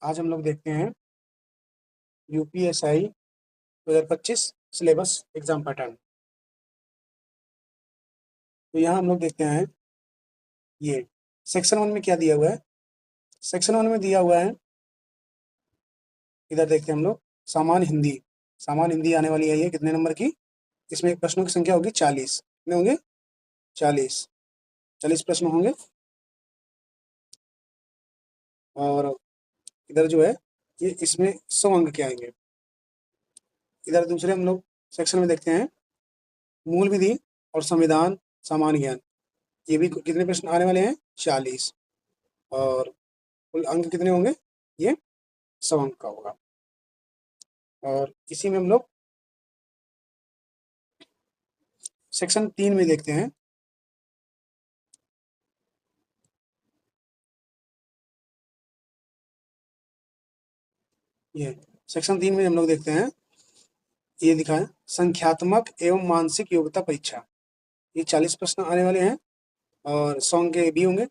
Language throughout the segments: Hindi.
आज हम लोग देखते हैं यूपीएसआई 2025 सिलेबस एग्जाम पैटर्न। तो यहाँ हम लोग देखते हैं ये सेक्शन 1 में क्या दिया हुआ है। सेक्शन 1 में दिया हुआ है, इधर देखते हैं हम लोग सामान्य हिंदी। सामान्य हिंदी आने वाली है ये कितने नंबर की। इसमें प्रश्नों की संख्या होगी 40। कितने होंगे? 40 प्रश्न होंगे। और इधर जो है ये इसमें 100 अंक के आएंगे। इधर दूसरे हम लोग सेक्शन में देखते हैं मूल विधि और संविधान सामान्य ज्ञान। ये भी कितने प्रश्न आने वाले हैं? 40। और कुल अंक कितने होंगे? ये 100 अंक का होगा। और इसी में हम लोग सेक्शन 3 में देखते हैं ये सेक्शन 3 में हम लोग देखते हैं ये दिखा है संख्यात्मक एवं मानसिक योग्यता परीक्षा। ये 40 प्रश्न आने वाले हैं और 100 अंक के भी होंगे।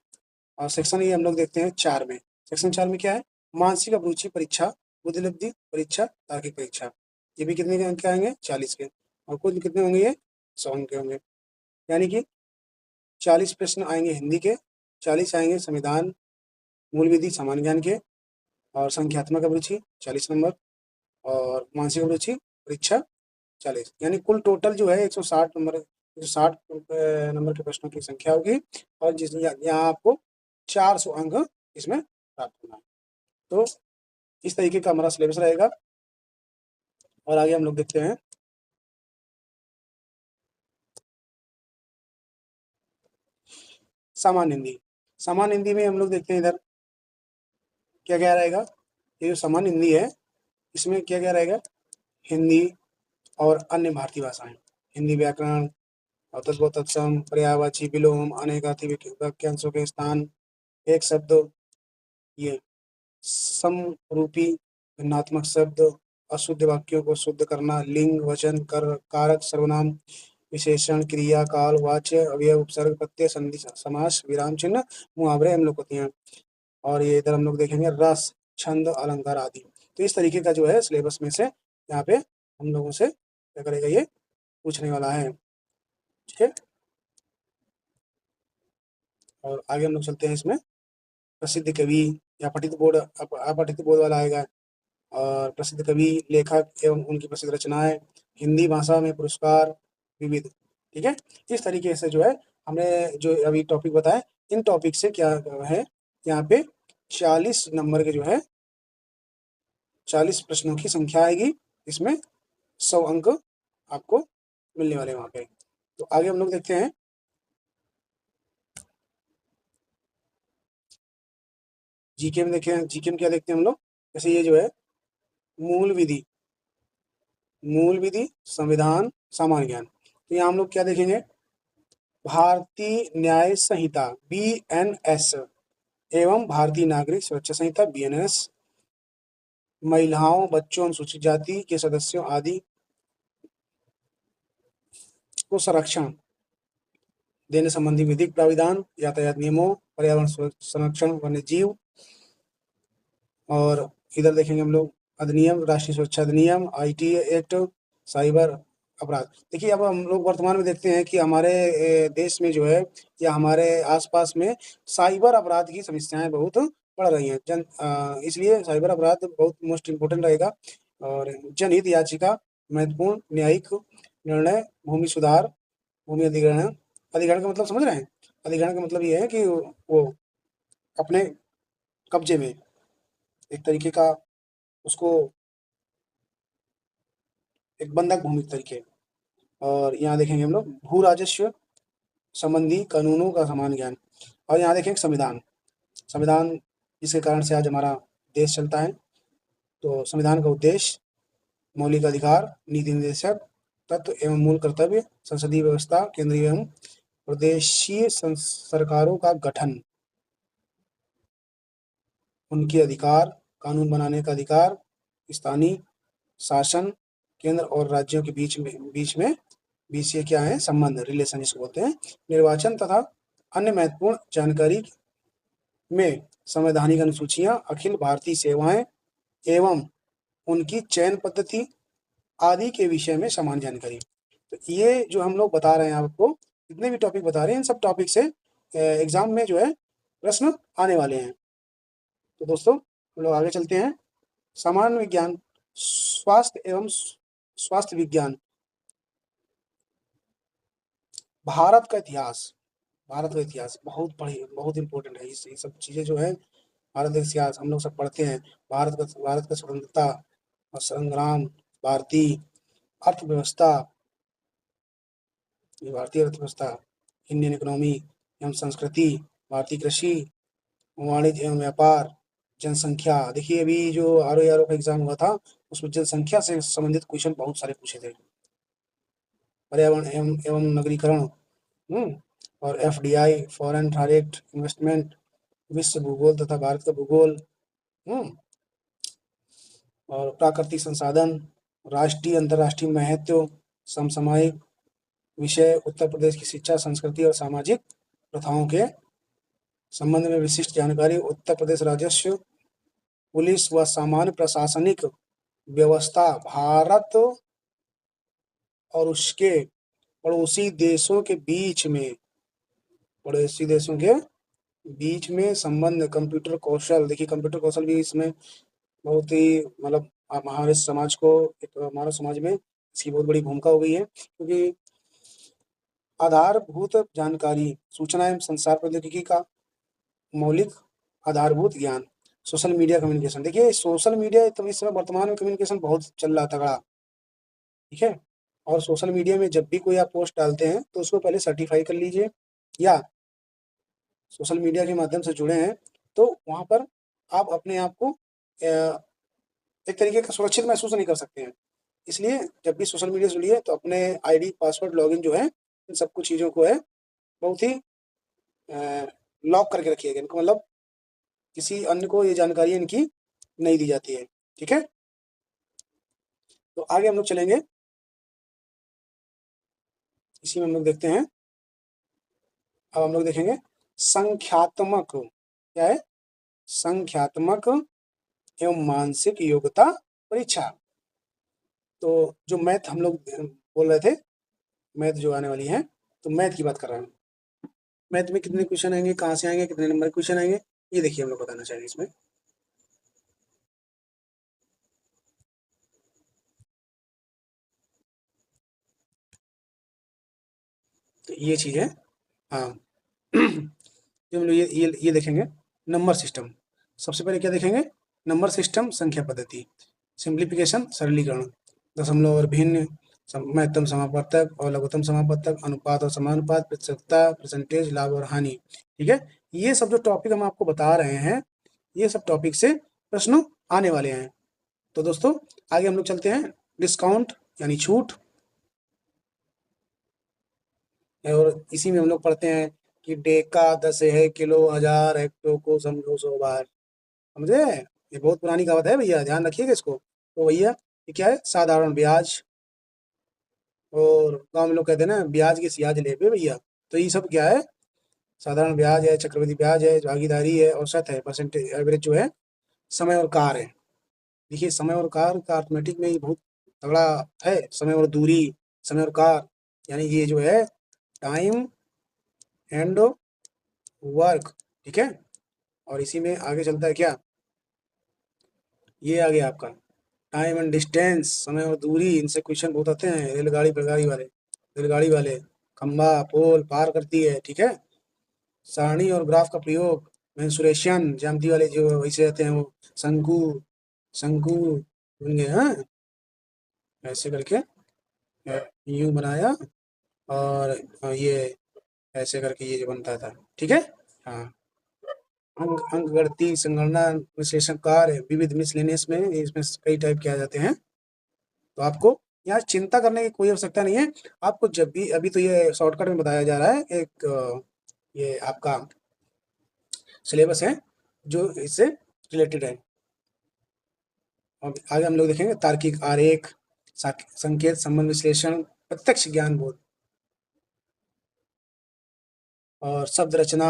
और सेक्शन ये हम लोग देखते हैं 4 में। सेक्शन 4 में क्या है? मानसिक अभिरुचि परीक्षा, बुद्धिलब्धि परीक्षा, तार्किक परीक्षा। ये भी कितने के अंक के आएंगे? 40 के। और कुल कितने होंगे? ये 100 अंक के होंगे। यानी कि 40 प्रश्न आएंगे हिंदी के, 40 आएंगे संविधान मूल विधि सामान्य ज्ञान के, और संख्यात्मक अभिरुचि 40 नंबर, और मानसिक अभिरुचि परीक्षा 40। यानी कुल टोटल जो है 160 नंबर, 160 नंबर के प्रश्नों की संख्या होगी। और जिस यहाँ आपको 400 अंक इसमें प्राप्त होना है। तो इस तरीके का हमारा सिलेबस रहेगा। और आगे हम लोग देखते हैं सामान्य हिंदी। सामान्य हिंदी में हम लोग देखते हैं इधर क्या क्या रहेगा। ये जो सामान्य हिंदी है इसमें क्या क्या रहेगा? हिंदी और अन्य भारतीय भाषाएं, हिंदी व्याकरण और तद्भव तत्सम पर्यायवाची विलोम अनेकार्थी वाक्यांशों के स्थान, एक शब्द, ये समरूपी भिन्नात्मक शब्द, अशुद्ध वाक्यों को शुद्ध करना, लिंग वचन कर कारक सर्वनाम विशेषण क्रिया काल वाच्य अवयव उपसर्ग प्रत्यय संधि समास विराम चिन्ह मुहावरे हम लोग होते हैं। और ये इधर हम लोग देखेंगे रस छंद अलंकार आदि। तो इस तरीके का जो है सिलेबस में से यहाँ पे हम लोगों से क्या करेगा, ये पूछने वाला है। ठीक है। और आगे हम लोग चलते हैं इसमें प्रसिद्ध कवि या पठित बोर्ड, अपठित बोर्ड वाला आएगा। और प्रसिद्ध कवि लेखक एवं उनकी प्रसिद्ध रचनाएं, हिंदी भाषा में पुरस्कार विविध। ठीक है। इस तरीके से जो है हमने जो अभी टॉपिक बताया, इन टॉपिक से क्या है, यहाँ पे 40 नंबर के जो है 40 प्रश्नों की संख्या आएगी। इसमें 100 अंक आपको मिलने वाले वहां पे। तो आगे हम लोग देखते हैं जीके में। देखें जीके में क्या देखते हैं हम लोग, जैसे ये जो है मूल विधि, मूल विधि संविधान सामान्य ज्ञान। तो यहाँ हम लोग क्या देखेंगे? भारतीय न्याय संहिता BNS एवं भारतीय नागरिक सुरक्षा संहिता BNS, महिलाओं बच्चों अनुसूचित जाति के सदस्यों आदि को संरक्षण देने संबंधी विधिक प्राविधान, यातायात नियमों, पर्यावरण संरक्षण, वन्य जीव। और इधर देखेंगे हम लोग अधिनियम, राष्ट्रीय सुरक्षा अधिनियम, IT एक्ट, साइबर अपराध। देखिए अब हम लोग वर्तमान में देखते हैं कि हमारे देश में जो है या हमारे आसपास में साइबर अपराध की समस्याएं बहुत बढ़ रही हैं। इसलिए साइबर अपराध बहुत मोस्ट इम्पोर्टेंट रहेगा। और जनहित याचिका, महत्वपूर्ण न्यायिक निर्णय, भूमि सुधार, भूमि अधिग्रहण। अधिग्रहण का मतलब समझ रहे हैं? अधिग्रहण का मतलब ये है कि वो अपने कब्जे में एक तरीके का उसको एक बंधक भूमि तरीके। और यहाँ देखेंगे हम लोग भू राजस्व संबंधी कानूनों का समान ज्ञान। और यहाँ देखेंगे संविधान, संविधान जिसके कारण से आज हमारा देश चलता है। तो संविधान का उद्देश्य, मौलिक अधिकार, नीति निर्देशक तत्व एवं मूल कर्तव्य, संसदीय व्यवस्था, केंद्रीय एवं प्रदेशीय सरकारों का गठन, उनके अधिकार, कानून बनाने का अधिकार, स्थानीय शासन, केंद्र और राज्यों के बीच ये क्या है? संबंध, रिलेशन जिसको बोलते हैं, निर्वाचन तथा अन्य महत्वपूर्ण जानकारी में संवैधानिक अनुसूचियां, अखिल भारतीय सेवाएं एवं उनकी चयन पद्धति आदि के विषय में समान जानकारी। तो ये जो हम लोग बता रहे हैं आपको, जितने भी टॉपिक बता रहे हैं, इन सब टॉपिक से एग्जाम में जो है प्रश्न आने वाले हैं। तो दोस्तों हम लोग आगे चलते हैं। सामान्य विज्ञान, स्वास्थ्य एवं स्वास्थ्य विज्ञान, भारत का इतिहास। भारत का इतिहास बहुत बड़ी, बहुत इंपॉर्टेंट है। ये सब चीजें जो है भारत का इतिहास हम लोग सब पढ़ते हैं। भारत का स्वतंत्रता और संग्राम, भारतीय अर्थव्यवस्था, ये भारतीय अर्थव्यवस्था, इंडियन इकोनॉमी एवं संस्कृति, भारतीय कृषि, वाणिज्य एवं व्यापार, जनसंख्या। देखिए अभी जो आर का एग्जाम हुआ था, उसमें जनसंख्या से संबंधित क्वेश्चन बहुत सारे पूछे थे। पर्यावरण एवं नगरीकरण, और एफडीआई, फॉरेन डायरेक्ट इन्वेस्टमेंट, विश्व भूगोल तथा भारत का भूगोल, और प्राकृतिक संसाधन, राष्ट्रीय अंतर्राष्ट्रीय महत्व, समसामयिक विषय, उत्तर प्रदेश की शिक्षा, संस्कृति और सामाजिक प्रथाओं के संबंध में विशिष्ट जानकारी, उत्तर प्रदेश राजस्व, पुलिस व सामान्य प्रशासनिक व्यवस्था, भारत और उसके पड़ोसी देशों के बीच में संबंध, कंप्यूटर कौशल। देखिए कंप्यूटर कौशल भी इसमें बहुत ही मतलब हमारे समाज को, हमारे समाज में इसकी बहुत बड़ी भूमिका हो गई है, क्योंकि आधारभूत जानकारी, सूचना एवं संचार प्रौद्योगिकी का मौलिक आधारभूत ज्ञान, सोशल मीडिया कम्युनिकेशन। देखिए सोशल मीडिया तो इस समय वर्तमान में कम्युनिकेशन बहुत चल रहा तगड़ा, ठीक है। और सोशल मीडिया में जब भी कोई आप पोस्ट डालते हैं तो उसको पहले सर्टिफाई कर लीजिए, या सोशल मीडिया के माध्यम से जुड़े हैं तो वहाँ पर आप अपने आप को एक तरीके का सुरक्षित महसूस नहीं कर सकते हैं। इसलिए जब भी सोशल मीडिया से जुड़िए तो अपने आईडी, पासवर्ड, लॉगिन जो है, इन सब कुछ चीज़ों को है बहुत ही लॉक करके रखिएगा इनको, मतलब किसी अन्य को ये जानकारी इनकी नहीं दी जाती है, ठीक है। तो आगे हम लोग चलेंगे, इसी में हम लोग देखते हैं। अब हम लोग देखेंगे संख्यात्मक, क्या है, संख्यात्मक एवं मानसिक योग्यता परीक्षा। तो जो मैथ हम लोग बोल रहे थे, मैथ जो आने वाली है, तो मैथ की बात कर रहे हैं। मैथ में कितने क्वेश्चन आएंगे, कहाँ से आएंगे, कितने नंबर क्वेश्चन आएंगे, ये देखिए हम लोग बताना चाहेंगे इसमें। तो ये चीज़ है, हाँ। जो हम लोग ये देखेंगे नंबर सिस्टम। सबसे पहले क्या देखेंगे, नंबर सिस्टम, संख्या पद्धति, सिंप्लीफिकेशन, सरलीकरण, दशमलव और भिन्न, महत्तम समापवर्तक और लघुत्तम समापवर्तक, अनुपात और समानुपात, प्रतिशतता, परसेंटेज, लाभ और हानि, ठीक है। ये सब जो टॉपिक हम आपको बता रहे हैं, ये सब टॉपिक से प्रश्न आने वाले हैं। तो दोस्तों आगे हम लोग चलते हैं, डिस्काउंट यानी छूट, और इसी में हम लोग पढ़ते हैं कि डेका 10 है, किलो 1000, हेक्टो को समझो 100 बार, समझे। ये बहुत पुरानी कहावत है भैया, ध्यान रखिएगा इसको। तो भैया ये क्या है, साधारण ब्याज, और गांव में लोग कहते हैं ना, ब्याज की सियाज ले पे भैया। तो ये सब क्या है, साधारण ब्याज है, चक्रवृद्धि ब्याज है, भागीदारी है, औसत है, परसेंटेज, एवरेज जो है, समय और कार है। देखिए समय और कार का अर्थमेटिक में ये बहुत तगड़ा है, समय और दूरी, समय और कार, यानी ये जो है टाइम एंड वर्क, ठीक है। और इसी में आगे चलता है क्या, ये आ गया आपका टाइम एंड डिस्टेंस, समय और दूरी, इनसे क्वेश्चन बहुत आते हैं। रेलगाड़ी वाले खंबा पोल पार करती है, ठीक है। सारणी और ग्राफ का प्रयोग, मेंसुरेशन, ज्यामिति वाले जो वैसे रहते हैं वो, शंकु शंकु बन गए, हाँ, ऐसे करके यूं बनाया, और ये ऐसे करके ये जो बनता था, ठीक है। हाँ, अंक गणितीय, संगणना, विश्लेषण कार्य, विविध मिसलेनियस में, इसमें कई टाइप के आ जाते हैं। तो आपको यहाँ चिंता करने की कोई आवश्यकता नहीं है। आपको जब भी, अभी तो ये शॉर्टकट में बताया जा रहा है, एक ये आपका सिलेबस है जो इससे रिलेटेड है। और आगे हम लोग देखेंगे तार्किक आरेख, संकेत संबंध विश्लेषण, प्रत्यक्ष ज्ञान बोध, और शब्द रचना,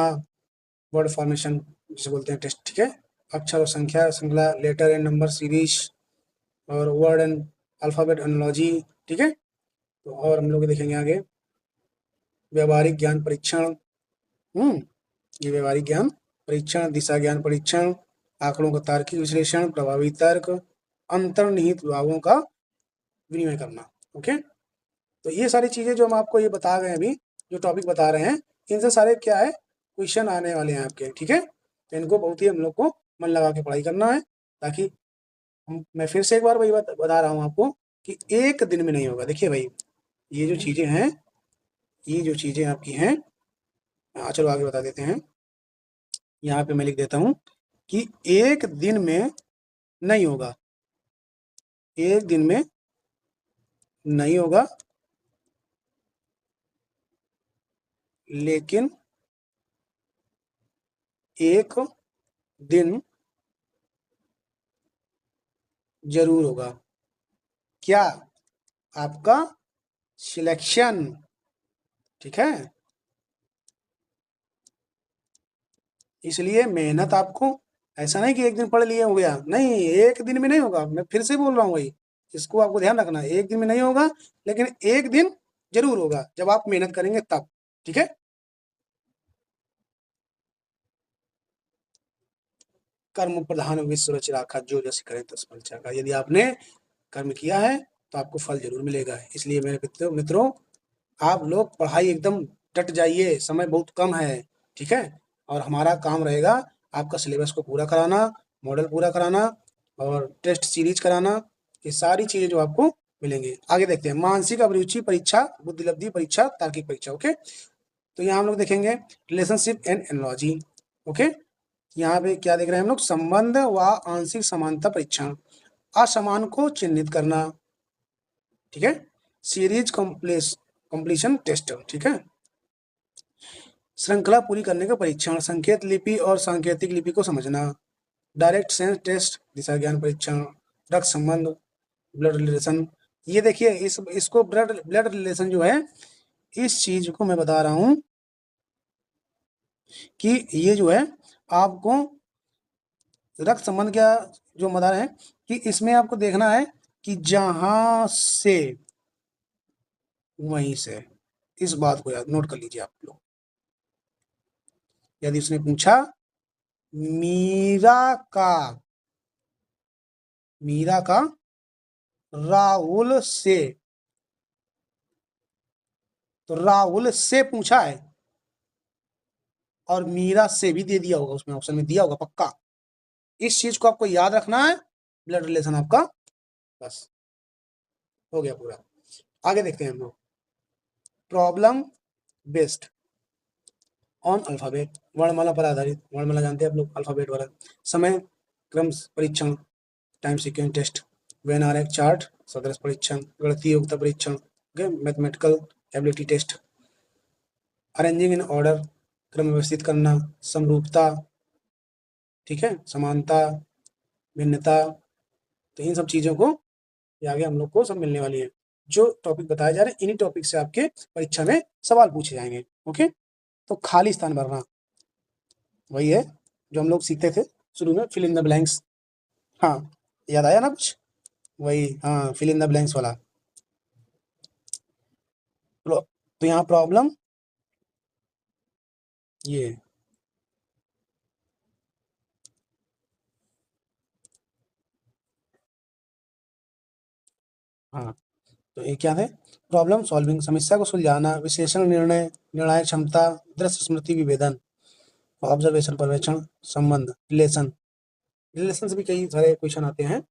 वर्ड फॉर्मेशन, जिसे बोलते हैं टेस्ट, ठीक है। अक्षर और संख्या श्रृंखला, लेटर एंड नंबर सीरीज, और वर्ड एंड अल्फाबेट एनोलॉजी, ठीक है। तो और हम लोग देखेंगे आगे व्यवहारिक ज्ञान परीक्षण, ये व्यवहारिक ज्ञान परीक्षण, दिशा ज्ञान परीक्षण, आंकड़ों का तार्किक विश्लेषण, प्रभावी तर्क, अंतर्निहित भावों का विनिमय करना। ओके, तो ये सारी चीजें जो हम आपको ये बता गए अभी, जो टॉपिक बता रहे हैं, इनसे सारे क्या है क्वेश्चन आने वाले हैं आपके, ठीक है। तो इनको बहुत ही हम लोग को मन लगा के पढ़ाई करना है, ताकि मैं फिर से एक बार वही बता रहा हूँ आपको कि एक दिन में नहीं होगा। देखिए भाई, ये जो चीजें हैं, ये जो चीजें आपकी हैं, चलो आगे बता देते हैं। यहाँ पे मैं लिख देता हूँ कि एक दिन में नहीं होगा, एक दिन में नहीं होगा, लेकिन एक दिन जरूर होगा। क्या? आपका सिलेक्शन, ठीक है। इसलिए मेहनत आपको, ऐसा नहीं कि एक दिन पढ़ लिए हो गया, नहीं, एक दिन में नहीं होगा। मैं फिर से बोल रहा हूँ भाई, इसको आपको ध्यान रखना है, एक दिन में नहीं होगा, लेकिन एक दिन जरूर होगा जब आप मेहनत करेंगे तब, ठीक है। कर्म प्रधान विश्व रच राखा, जो जैसे करें तस फल चाखा। यदि आपने कर्म किया है तो आपको फल जरूर मिलेगा। इसलिए मेरे मित्रों, आप लोग पढ़ाई एकदम डट जाइए, समय बहुत कम है, ठीक है। और हमारा काम रहेगा आपका सिलेबस को पूरा कराना, मॉडल पूरा कराना, और टेस्ट सीरीज कराना, ये सारी चीजें जो आपको मिलेंगे। आगे देखते हैं मानसिक अभिरुचि परीक्षा, बुद्धिलब्धि परीक्षा, तार्किक परीक्षा। ओके, तो यहाँ हम लोग देखेंगे रिलेशनशिप एंड एनोलॉजी। ओके, यहाँ पे क्या देख रहे हैं हम लोग, संबंध व आंशिक समानता परीक्षण, असमान को चिन्हित करना, ठीक है। सीरीज कंप्लीशन टेस्ट, ठीक है। श्रृंखला पूरी करने का परीक्षण, संकेत लिपि और सांकेतिक लिपि को समझना, डायरेक्ट सेंस टेस्ट, दिशा ज्ञान परीक्षण, रक्त संबंध, ब्लड रिलेशन। ये देखिए, इसको ब्लड ब्लड रिलेशन जो है, इस चीज को मैं बता रहा हूं कि ये जो है आपको रक्त संबंध क्या जो बता रहे हैं कि इसमें आपको देखना है कि जहां से वहीं से, इस बात को याद नोट कर लीजिए आप लोग। यदि उसने पूछा मीरा का, मीरा का राहुल से, तो राहुल से पूछा है, और मीरा से भी दे दिया होगा, उसमें ऑप्शन में दिया होगा पक्का। इस चीज को आपको याद रखना है, ब्लड रिलेशन आपका बस हो गया पूरा। आगे देखते हैं हम लोग प्रॉब्लम बेस्ड ऑन अल्फाबेट, वर्णमाला पर आधारित। वर्णमाला जानते हैं आप लोग, अल्फाबेट वाला। समय क्रम परीक्षण, टाइम सीक्वेंस टेस्ट, वेन आर एक चार्ट, सदृश परीक्षण, गणितीय योग्यता परीक्षण, mathematical ability test, arranging in order, क्रम व्यवस्थित करना, समरूपता, ठीक है, समानता, भिन्नता। तो इन सब चीजों को ये आगे हम लोग को सब मिलने वाली है। जो टॉपिक बताए जा रहे हैं, इन्हीं टॉपिक से आपके परीक्षा में सवाल पूछे जाएंगे। ओके, तो खाली स्थान भरना वही है जो हम लोग सीखते थे शुरू में, फिल इन द ब्लैंक्स। हाँ, याद आया ना कुछ, वही, हाँ, फिल इन द ब्लैंक्स वाला। तो यहाँ प्रॉब्लम ये, हाँ, तो ये क्या है, प्रॉब्लम सॉल्विंग, समस्या को सुलझाना, विश्लेषण निर्णय, निर्णायक क्षमता, दृश्य स्मृति विभेदन, ऑब्जर्वेशन पर्यवेक्षण, संबंध रिलेशन। रिलेशन से भी कई सारे क्वेश्चन आते हैं।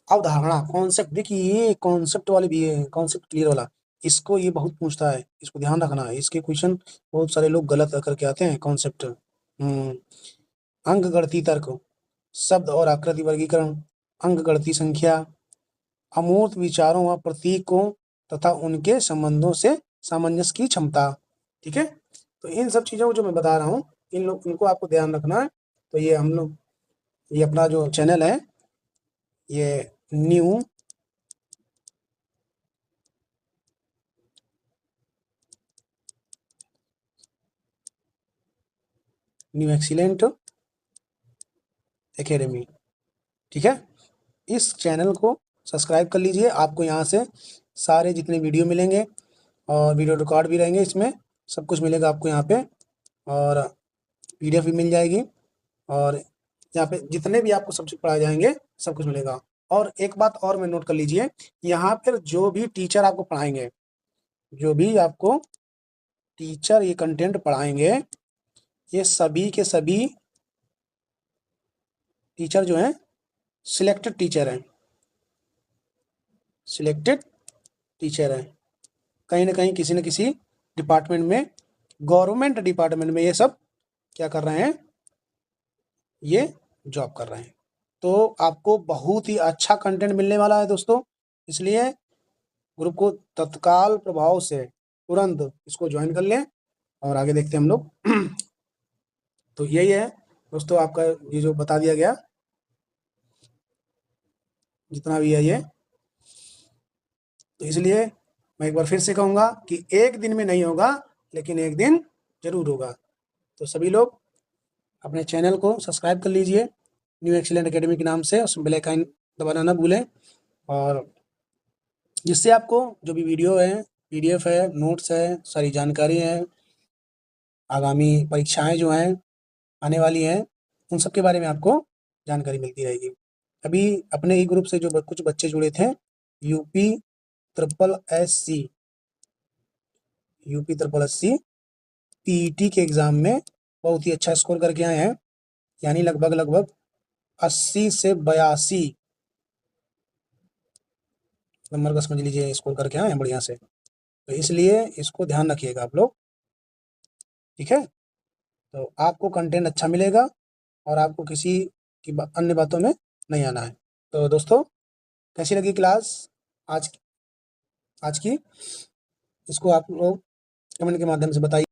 अवधारणा कॉन्सेप्ट, देखिए ये कॉन्सेप्ट वाले भी है, कॉन्सेप्ट क्लियर वाला, इसको ये बहुत पूछता है, इसको ध्यान रखना है। इसके क्वेश्चन बहुत सारे लोग गलत करके आते हैं। कॉन्सेप्ट, अंक गणती तर्क, शब्द और आकृति वर्गीकरण, अंक गणती संख्या, अमूर्त विचारों व प्रतीकों तथा उनके संबंधों से सामंजस्य की क्षमता, ठीक है। तो इन सब चीजों को जो मैं बता रहा हूँ, इनको आपको ध्यान रखना है। तो ये हम लोग, ये अपना जो चैनल है, ये न्यू न्यू एक्सीलेंट एकेडमी। ठीक है, इस चैनल को सब्सक्राइब कर लीजिए। आपको यहाँ से सारे जितने वीडियो मिलेंगे और वीडियो रिकॉर्ड भी रहेंगे, इसमें सब कुछ मिलेगा आपको यहाँ पे, और PDF भी मिल जाएगी, और यहाँ पे जितने भी आपको सब्जेक्ट पढ़ाए जाएंगे सब कुछ मिलेगा। और एक बात और में नोट कर लीजिए, यहाँ पर जो भी टीचर आपको पढ़ाएंगे, जो भी आपको टीचर ये कंटेंट पढ़ाएंगे, ये सभी के सभी टीचर जो हैं सिलेक्टेड टीचर हैं, सिलेक्टेड टीचर हैं। कहीं ना कहीं किसी न किसी डिपार्टमेंट में, गवर्नमेंट डिपार्टमेंट में ये सब क्या कर रहे हैं, ये जॉब कर रहे हैं। तो आपको बहुत ही अच्छा कंटेंट मिलने वाला है दोस्तों, इसलिए ग्रुप को तत्काल प्रभाव से तुरंत इसको ज्वाइन कर लें और आगे देखते हैं हम लोग। तो यही है दोस्तों आपका ये जो बता दिया गया, जितना भी है ये। तो इसलिए मैं एक बार फिर से कहूँगा कि एक दिन में नहीं होगा, लेकिन एक दिन जरूर होगा। तो सभी लोग अपने चैनल को सब्सक्राइब कर लीजिए न्यू एक्सीलेंट एकेडमी के नाम से, उसमें बेल आइकन दबाना ना भूलें, और जिससे आपको जो भी वीडियो है, PDF है, नोट्स है, सारी जानकारी है, आगामी परीक्षाएं जो हैं आने वाली हैं, उन सब के बारे में आपको जानकारी मिलती रहेगी। अभी अपने ही ग्रुप से जो कुछ बच्चे जुड़े थे, UP triple S C PET के एग्ज़ाम में बहुत ही अच्छा स्कोर करके आए हैं, यानी लगभग 80 से 82 नंबर का समझ लीजिए स्कोर करके आए हैं बढ़िया से। तो इसलिए इसको ध्यान रखिएगा आप लोग, ठीक है। तो आपको कंटेंट अच्छा मिलेगा और आपको किसी की अन्य बातों में नहीं आना है। तो दोस्तों कैसी लगी क्लास आज की, इसको आप लोग कमेंट के माध्यम से बताइए।